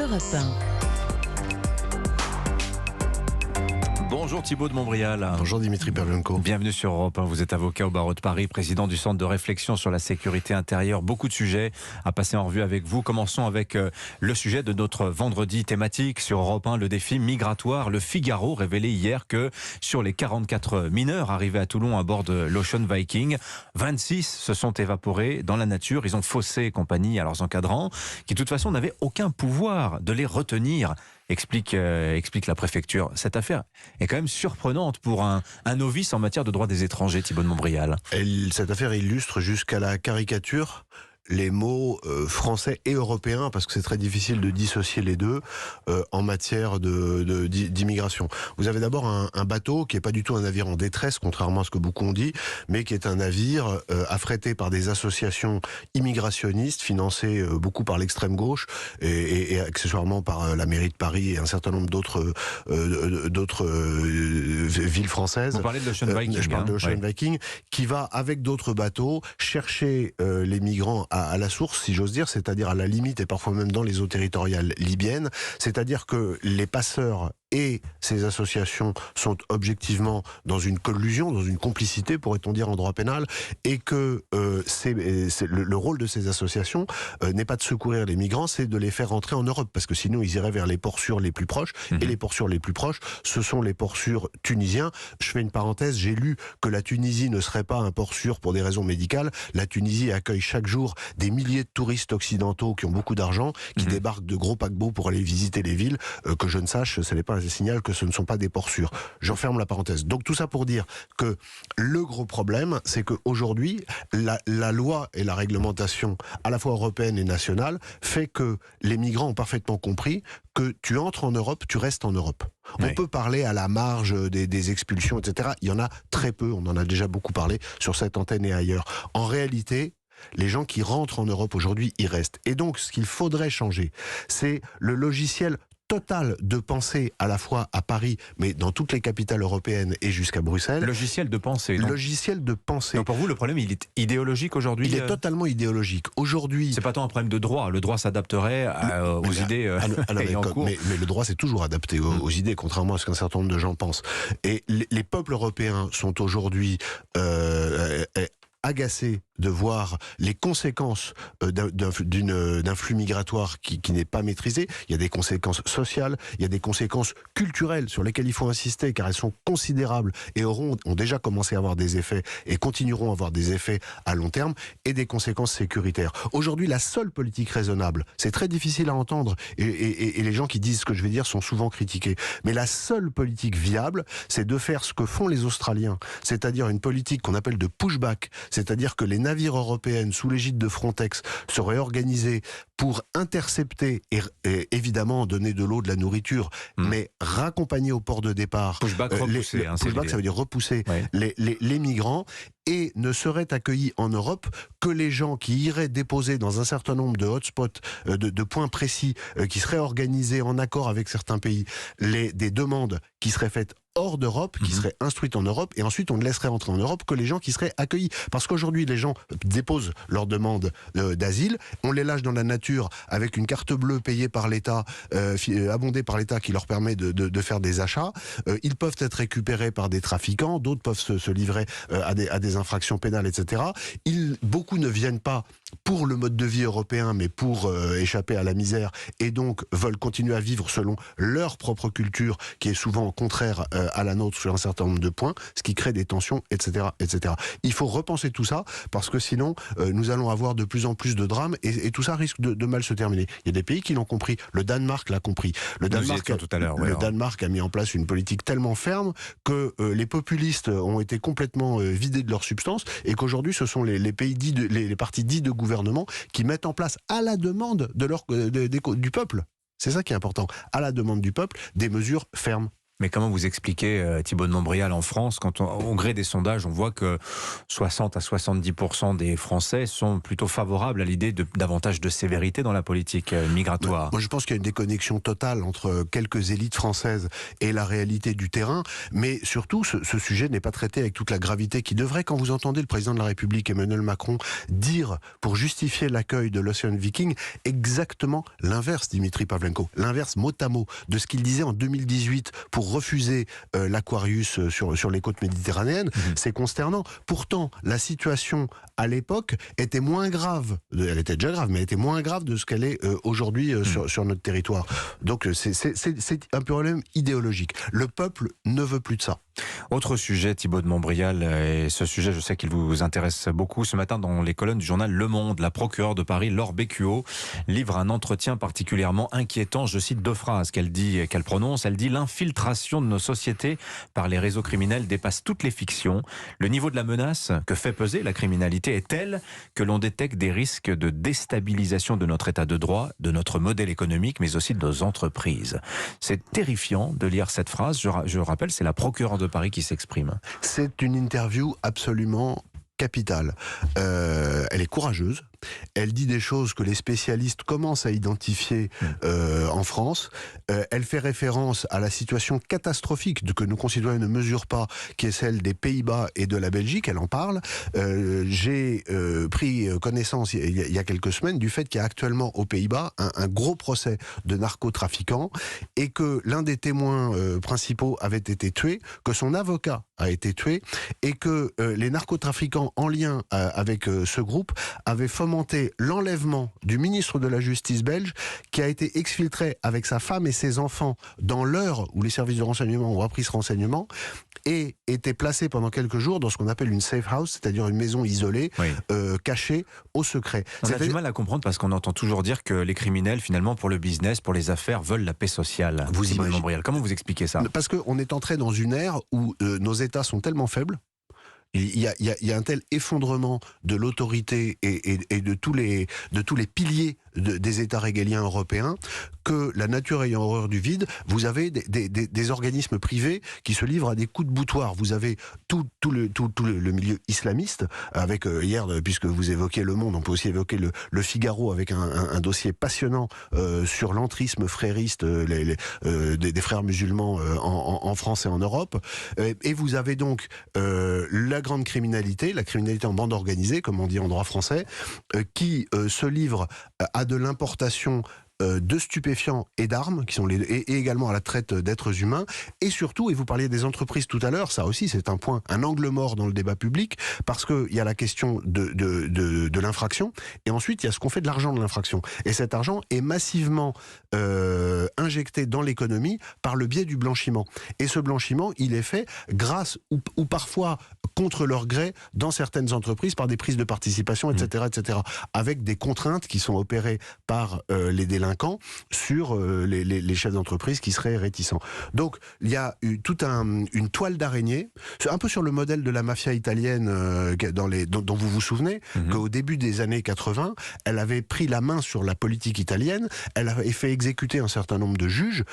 Europe 1. Bonjour Thibaut de Montbrial. Bonjour Dimitri Perlenko. Bienvenue sur Europe 1. Vous êtes avocat au barreau de Paris, président du Centre de réflexion sur la sécurité intérieure. Beaucoup de sujets à passer en revue avec vous. Commençons avec le sujet de notre vendredi thématique sur Europe 1, le défi migratoire. Le Figaro révélait hier que sur les 44 mineurs arrivés à Toulon à bord de l'Ocean Viking, 26 se sont évaporés dans la nature. Ils ont faussé compagnie à leurs encadrants qui de toute façon n'avaient aucun pouvoir de les retenir. Explique la préfecture. Cette affaire est quand même surprenante pour un novice en matière de droit des étrangers, Thibaut de Montbrial. Cette affaire illustre jusqu'à la caricature les mots français et européens, parce que c'est très difficile de dissocier les deux en matière d'immigration. Vous avez d'abord un bateau qui n'est pas du tout un navire en détresse, contrairement à ce que beaucoup ont dit, mais qui est un navire affrété par des associations immigrationnistes, financées beaucoup par l'extrême gauche et accessoirement par la mairie de Paris et un certain nombre d'autres villes françaises. Vous parlez de l'Ocean Viking. Je parle de l'Ocean Viking, qui va, avec d'autres bateaux, chercher les migrants à la source, si j'ose dire, c'est-à-dire à la limite et parfois même dans les eaux territoriales libyennes, c'est-à-dire que les passeurs et ces associations sont objectivement dans une collusion, dans une complicité, pourrait-on dire en droit pénal, et que le rôle de ces associations n'est pas de secourir les migrants, c'est de les faire rentrer en Europe, parce que sinon ils iraient vers les ports sûrs les plus proches, et les ports sûrs les plus proches, ce sont les ports sûrs tunisiens. Je fais une parenthèse, j'ai lu que la Tunisie ne serait pas un port sûr pour des raisons médicales. La Tunisie accueille chaque jour des milliers de touristes occidentaux qui ont beaucoup d'argent, qui débarquent de gros paquebots pour aller visiter les villes, que je ne sache, ce n'est pas un signal que ce ne sont pas des ports sûrs. Je referme la parenthèse. Donc tout ça pour dire que le gros problème, c'est qu'aujourd'hui, la loi et la réglementation, à la fois européenne et nationale, fait que les migrants ont parfaitement compris que tu entres en Europe, tu restes en Europe. Oui. On peut parler à la marge des expulsions, etc. Il y en a très peu, on en a déjà beaucoup parlé sur cette antenne et ailleurs. En réalité, les gens qui rentrent en Europe aujourd'hui, y restent. Et donc, ce qu'il faudrait changer, c'est le logiciel total de pensée à la fois à Paris, mais dans toutes les capitales européennes et jusqu'à Bruxelles. Logiciel de pensée. Logiciel de pensée. Donc pour vous, le problème, il est idéologique aujourd'hui. Il est totalement idéologique. Aujourd'hui, c'est pas tant un problème de droit. Le droit s'adapterait aux idées en cours. Mais le droit, c'est toujours adapté aux idées, contrairement à ce qu'un certain nombre de gens pensent. Et les peuples européens sont aujourd'hui agacés de voir les conséquences d'un flux migratoire qui n'est pas maîtrisé. Il y a des conséquences sociales, il y a des conséquences culturelles sur lesquelles il faut insister car elles sont considérables et ont déjà commencé à avoir des effets et continueront à avoir des effets à long terme, et des conséquences sécuritaires. Aujourd'hui, la seule politique raisonnable, c'est très difficile à entendre et les gens qui disent ce que je vais dire sont souvent critiqués, mais la seule politique viable, c'est de faire ce que font les Australiens, c'est-à-dire une politique qu'on appelle de pushback, c'est-à-dire que les navires européens sous l'égide de Frontex seraient organisés pour intercepter et évidemment donner de l'eau, de la nourriture, mais raccompagner au port de départ. Pushback repousser. Pushback, ça veut dire repousser les migrants, et ne seraient accueillis en Europe que les gens qui iraient déposer dans un certain nombre de hotspots, de points précis, qui seraient organisés en accord avec certains pays, des demandes qui seraient faites hors d'Europe, qui seraient instruites en Europe, et ensuite on ne laisserait entrer en Europe que les gens qui seraient accueillis. Parce qu'aujourd'hui, les gens déposent leur demande d'asile, on les lâche dans la nature avec une carte bleue payée par l'État, abondée par l'État, qui leur permet de faire des achats. Ils peuvent être récupérés par des trafiquants, d'autres peuvent se livrer à des infractions pénales, etc. Beaucoup ne viennent pas pour le mode de vie européen, mais pour échapper à la misère, et donc veulent continuer à vivre selon leur propre culture, qui est souvent contraire à la nôtre sur un certain nombre de points, ce qui crée des tensions, etc., etc. Il faut repenser tout ça, parce que sinon, nous allons avoir de plus en plus de drames, et tout ça risque de mal se terminer. Il y a des pays qui l'ont compris. Le Danemark l'a compris. Le Danemark a mis en place une politique tellement ferme que les populistes ont été complètement vidés de leur substance, et qu'aujourd'hui, ce sont les pays les partis dits de gouvernement qui mettent en place, à la demande du peuple, c'est ça qui est important, à la demande du peuple, des mesures fermes. Mais comment vous expliquez, Thibault de Montbrial, en France, quand au gré des sondages, on voit que 60 à 70% des Français sont plutôt favorables à l'idée de davantage de sévérité dans la politique migratoire? Moi, je pense qu'il y a une déconnexion totale entre quelques élites françaises et la réalité du terrain, mais surtout, ce sujet n'est pas traité avec toute la gravité qui devrait. Quand vous entendez le président de la République, Emmanuel Macron, dire, pour justifier l'accueil de l'Ocean Viking, exactement l'inverse, Dimitri Pavlenko, l'inverse mot à mot de ce qu'il disait en 2018 pour refuser l'Aquarius sur les côtes méditerranéennes, c'est consternant. Pourtant, la situation à l'époque était moins grave, elle était déjà grave, mais elle était moins grave de ce qu'elle est aujourd'hui sur notre territoire. Donc c'est un problème idéologique. Le peuple ne veut plus de ça. Autre sujet, Thibault de Montbrial, et ce sujet, je sais qu'il vous intéresse beaucoup. Ce matin, dans les colonnes du journal Le Monde, la procureure de Paris, Laure Bécuot, livre un entretien particulièrement inquiétant. Je cite 2 phrases qu'elle prononce. Elle dit « L'infiltration de nos sociétés par les réseaux criminels dépasse toutes les fictions. Le niveau de la menace que fait peser la criminalité est tel que l'on détecte des risques de déstabilisation de notre état de droit, de notre modèle économique, mais aussi de nos entreprises. » C'est terrifiant de lire cette phrase. Je rappelle, c'est la procureure de Paris qui s'exprime. C'est une interview absolument capitale. Elle est courageuse. Elle dit des choses que les spécialistes commencent à identifier en France. Elle fait référence à la situation catastrophique que nos concitoyens ne mesurent pas, qui est celle des Pays-Bas et de la Belgique. Elle en parle. J'ai pris connaissance il y a quelques semaines du fait qu'il y a actuellement aux Pays-Bas un gros procès de narcotrafiquants et que l'un des témoins principaux avait été tué, que son avocat a été tué et que les narcotrafiquants en lien avec ce groupe avaient fomenté l'enlèvement du ministre de la Justice belge qui a été exfiltré avec sa femme et ses enfants dans l'heure où les services de renseignement ont appris ce renseignement et était placé pendant quelques jours dans ce qu'on appelle une safe house, c'est-à-dire une maison isolée, cachée au secret. On a du mal à comprendre parce qu'on entend toujours dire que les criminels, finalement, pour le business, pour les affaires, veulent la paix sociale. Vous imaginez. Comment vous expliquez ça? Parce qu'on est entré dans une ère où nos États sont tellement faibles. Il y a un tel effondrement de l'autorité et de tous les piliers des États régaliens européens que la nature ayant horreur du vide, vous avez des organismes privés qui se livrent à des coups de boutoir. Vous avez tout le milieu islamiste, avec hier, puisque vous évoquez Le Monde, on peut aussi évoquer le Figaro avec un dossier passionnant sur l'entrisme frériste des frères musulmans en France et en Europe. Et vous avez donc la grande criminalité, la criminalité en bande organisée, comme on dit en droit français, qui se livre à de l'importation de stupéfiants et d'armes, et également à la traite d'êtres humains, et surtout, et vous parliez des entreprises tout à l'heure, ça aussi c'est un angle mort dans le débat public, parce qu'il y a la question de l'infraction, et ensuite il y a ce qu'on fait de l'argent de l'infraction. Et cet argent est massivement injecté dans l'économie par le biais du blanchiment. Et ce blanchiment, il est fait grâce, ou parfois contre leur gré, dans certaines entreprises, par des prises de participation, etc., avec des contraintes qui sont opérées par les délinquants sur les chefs d'entreprise qui seraient réticents. Donc, il y a eu toute une toile d'araignée, un peu sur le modèle de la mafia italienne dont vous vous souvenez, qu'au début des années 80, elle avait pris la main sur la politique italienne, elle avait fait exécuter un certain nombre de juges,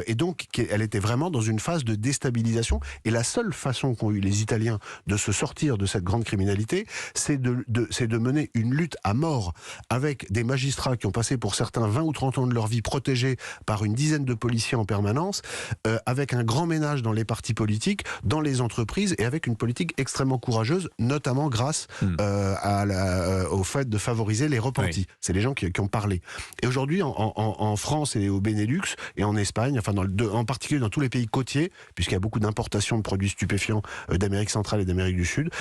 et donc elle était vraiment dans une phase de déstabilisation, et la seule façon qu'ont eu les Italiens de se sortir de cette grande criminalité, c'est de mener une lutte à mort avec des magistrats qui ont passé pour certains 20 ou 30 ans de leur vie protégés par une dizaine de policiers en permanence, avec un grand ménage dans les partis politiques, dans les entreprises, et avec une politique extrêmement courageuse, notamment grâce au fait de favoriser les repentis. Oui. C'est les gens qui ont parlé. Et aujourd'hui, en France et au Benelux, et en Espagne, enfin en particulier dans tous les pays côtiers, puisqu'il y a beaucoup d'importations de produits stupéfiants d'Amérique centrale et d'Amérique du Sud,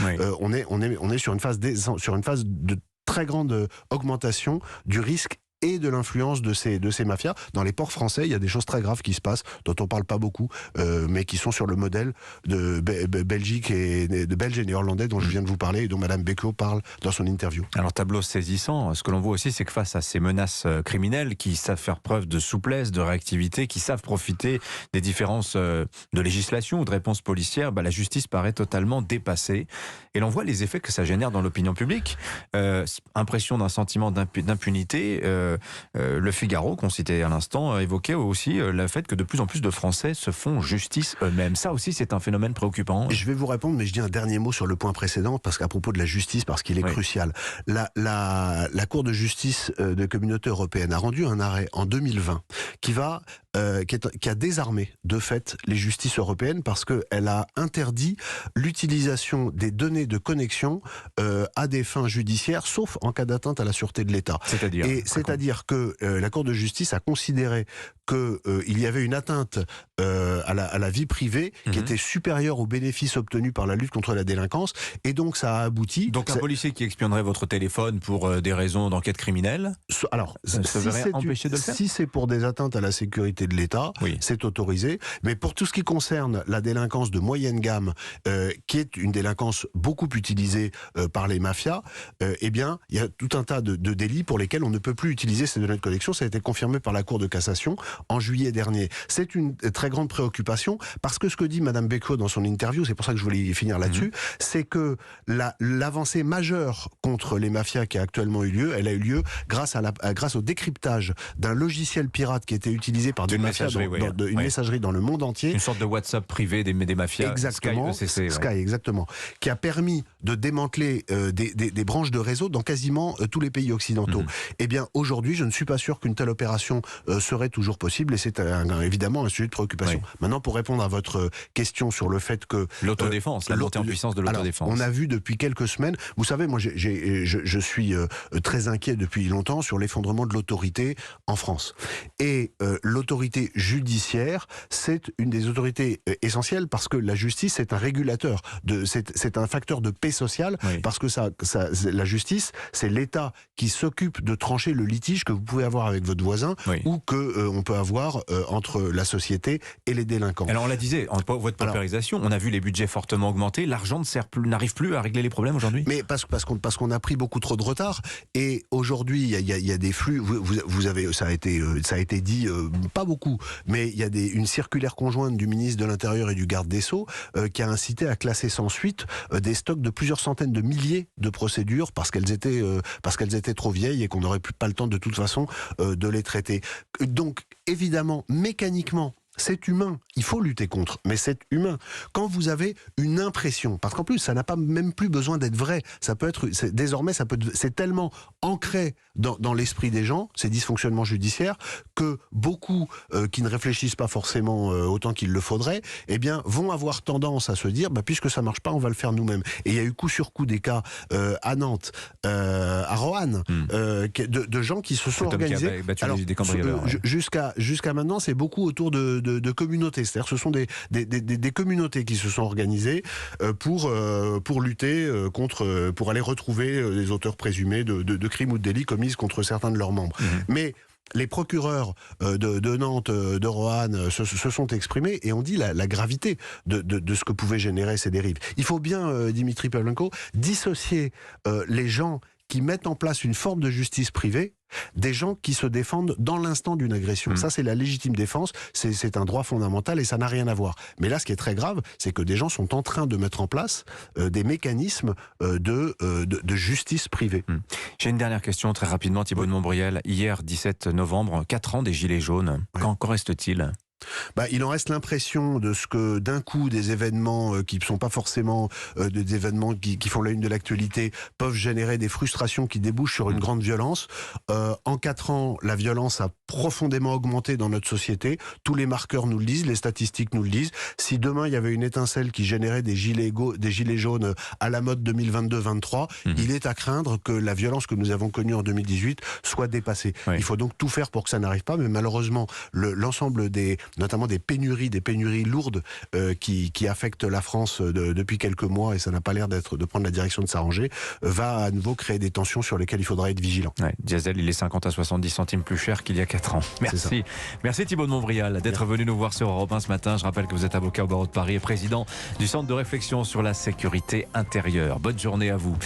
on est sur une phase de très grande augmentation du risque et de l'influence de ces mafias. Dans les ports français, il y a des choses très graves qui se passent, dont on parle pas beaucoup, mais qui sont sur le modèle de Belgique de Belges et Néerlandais dont je viens de vous parler et dont Madame Bécuot parle dans son interview. Alors, tableau saisissant, ce que l'on voit aussi, c'est que face à ces menaces criminelles qui savent faire preuve de souplesse, de réactivité, qui savent profiter des différences de législation ou de réponses policières, la justice paraît totalement dépassée. Et l'on voit les effets que ça génère dans l'opinion publique. Impression d'un sentiment d'impunité, Le Figaro, qu'on citait à l'instant, évoquait aussi le fait que de plus en plus de Français se font justice eux-mêmes. Ça aussi, c'est un phénomène préoccupant. Je vais vous répondre, mais je dis un dernier mot sur le point précédent, parce qu'à propos de la justice, parce qu'il est crucial. La Cour de justice de Communauté européenne a rendu un arrêt en 2020 qui a désarmé de fait les justices européennes, parce qu'elle a interdit l'utilisation des données de connexion à des fins judiciaires, sauf en cas d'atteinte à la sûreté de l'État. C'est-à-dire que la Cour de justice a considéré qu'il y avait une atteinte à la vie privée qui était supérieure aux bénéfices obtenus par la lutte contre la délinquance, et donc ça a abouti... Donc un policier qui espionnerait votre téléphone pour des raisons d'enquête criminelle, alors, si c'est pour des atteintes à la sécurité de l'État, c'est autorisé, mais pour tout ce qui concerne la délinquance de moyenne gamme, qui est une délinquance beaucoup utilisée par les mafias, eh bien, il y a tout un tas de délits pour lesquels on ne peut plus utiliser ces données de connexion. Ça a été confirmé par la Cour de cassation en juillet dernier. C'est une très grande préoccupation, parce que ce que dit Madame Becot dans son interview, c'est pour ça que je voulais finir là-dessus, c'est que l'avancée majeure contre les mafias qui a actuellement eu lieu, elle a eu lieu grâce au décryptage d'un logiciel pirate qui était utilisé par des mafias, une messagerie dans le monde entier. Une sorte de WhatsApp privé des mafias. Exactement, Sky, exactement. Qui a permis de démanteler des branches de réseau dans quasiment tous les pays occidentaux. Eh bien, aujourd'hui, je ne suis pas sûr qu'une telle opération serait toujours possible, et c'est évidemment un sujet de préoccupation. Maintenant, pour répondre à votre question sur le fait que... L'autodéfense, la montée en puissance de l'autodéfense. On a vu depuis quelques semaines, vous savez, moi je suis très inquiet depuis longtemps sur l'effondrement de l'autorité en France. Et l'autorité judiciaire, c'est une des autorités essentielles, parce que la justice, c'est un régulateur, c'est un facteur de paix sociale, parce que la justice, c'est l'État qui s'occupe de trancher le litige que vous pouvez avoir avec votre voisin, ou que on peut avoir entre la société et les délinquants. Alors on la disait, votre paupérisation, on a vu les budgets fortement augmenter, l'argent n'arrive plus à régler les problèmes aujourd'hui. Mais parce qu'on a pris beaucoup trop de retard, et aujourd'hui il y a des flux. Vous avez, ça a été dit, pas beaucoup, mais il y a une circulaire conjointe du ministre de l'Intérieur et du garde des Sceaux qui a incité à classer sans suite des stocks de plusieurs centaines de milliers de procédures, parce qu'elles étaient trop vieilles et qu'on n'aurait plus pas le temps de toute façon de les traiter. Donc évidemment, mécaniquement, c'est humain, il faut lutter contre, mais c'est humain. Quand vous avez une impression, parce qu'en plus, ça n'a pas même plus besoin d'être vrai, désormais, c'est tellement ancré dans l'esprit des gens, ces dysfonctionnements judiciaires, que beaucoup qui ne réfléchissent pas forcément autant qu'il le faudrait, eh bien, vont avoir tendance à se dire, puisque ça marche pas, on va le faire nous-mêmes. Et il y a eu coup sur coup des cas à Nantes, à Roanne, de gens qui se sont organisés. Alors, jusqu'à maintenant, c'est beaucoup autour de communautés. C'est-à-dire que ce sont des communautés qui se sont organisées pour lutter pour aller retrouver les auteurs présumés de crimes ou de délits commis contre certains de leurs membres. Mais les procureurs de Nantes, de Roanne se sont exprimés, et ont dit la gravité de ce que pouvaient générer ces dérives. Il faut bien, Dimitri Pavlenko, dissocier les gens qui mettent en place une forme de justice privée des gens qui se défendent dans l'instant d'une agression. Ça, c'est la légitime défense, c'est un droit fondamental, et ça n'a rien à voir. Mais là, ce qui est très grave, c'est que des gens sont en train de mettre en place des mécanismes de justice privée. J'ai une dernière question très rapidement, Thibault de Montbrial. Hier, 17 novembre, 4 ans des Gilets jaunes. Qu'en reste-t-il ? Il en reste l'impression de ce que d'un coup des événements qui ne sont pas forcément des événements qui font la une de l'actualité peuvent générer des frustrations qui débouchent sur une grande violence. En 4 ans, la violence a profondément augmenté dans notre société. Tous les marqueurs nous le disent, les statistiques nous le disent. Si demain il y avait une étincelle qui générait des gilets jaunes à la mode 2022-23, il est à craindre que la violence que nous avons connue en 2018 soit dépassée. Il faut donc tout faire pour que ça n'arrive pas, mais malheureusement, l'ensemble notamment des pénuries lourdes qui affectent la France depuis quelques mois, et ça n'a pas l'air de prendre la direction de s'arranger, va à nouveau créer des tensions sur lesquelles il faudra être vigilant. Diesel, il est 50 à 70 centimes plus cher qu'il y a 4 ans. Merci. Merci Thibault de Montbrial d'être venu nous voir sur Europe 1 ce matin. Je rappelle que vous êtes avocat au barreau de Paris et président du Centre de réflexion sur la sécurité intérieure. Bonne journée à vous.